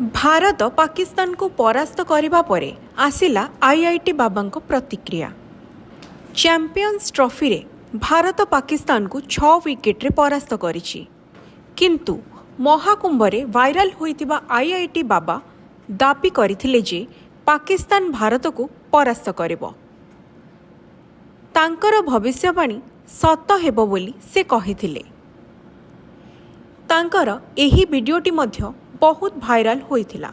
भारत पाकिस्तान को परास्त करने पर आसिला आईआईटी बाबा प्रतिक्रिया। चैंपियंस ट्रॉफी रे भारत पाकिस्तान को 6 विकेट रे परास्त करिछि, किंतु महाकुंभ रे वायरल होइतिबा आईआईटी बाबा दाबी करथिले जे पाकिस्तान भारत को परास्त करिबो। तांकर भविष्यवाणी सत हेबो बोली से कहिथिले। तांकर एही वीडियोटी मध्य बहुत भाइराल होइथिला।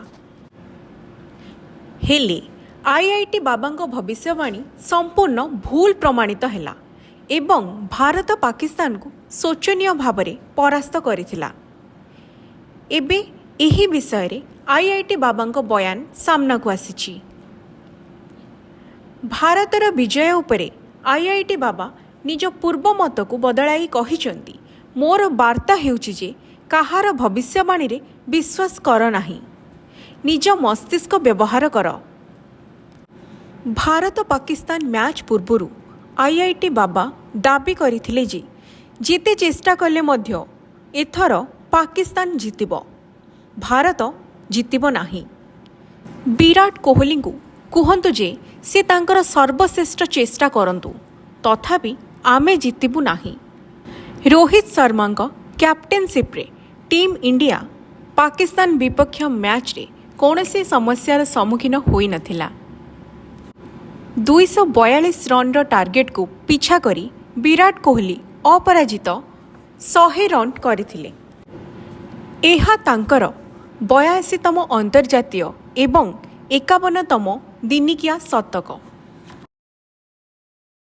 हेले आईआईटी बाबांको भविष्यवाणी संपूर्ण भूल प्रमाणित हैला एवं भारत पाकिस्तान को शोचनीय भावरे परास्त करिथिला। एबे एही विषय रे आईआईटी बाबांको बयान सामना को आसीछि। भारतर विजय उपरे आईआईटी बाबा निज पूर्व मत को बदलाई कहिचंती, मोर वार्ता हेउछि जे काहार भविष्यवाणी रे विश्वास कर नाही, निज मस्तिष्क व्यवहार कर। भारत पाकिस्तान मैच पूर्वरु आईआईटी बाबा दाबी करथिले जे जेते चेष्टा कले मध्य एथर पाकिस्तान जितिबो, भारत जितिबो नाही। विराट कोहली को कुहंतु जे से तांकर सर्वश्रेष्ठ चेष्टा करंतु, तथापि आमे जितिबु नाही। रोहित शर्मा कैप्टेनशिप रे टीम इंडिया पाकिस्तान विपक्ष मैच रे कौनसी समस्यार सम्मुखीन होई नथिला। 242 रन टार्गेट को पीछा करी विराट कोहली अपराजित 100 रन करथिले। एहा तांकर 82तम अंतर्जातीय एवं 51तम दिनिकिया शतक।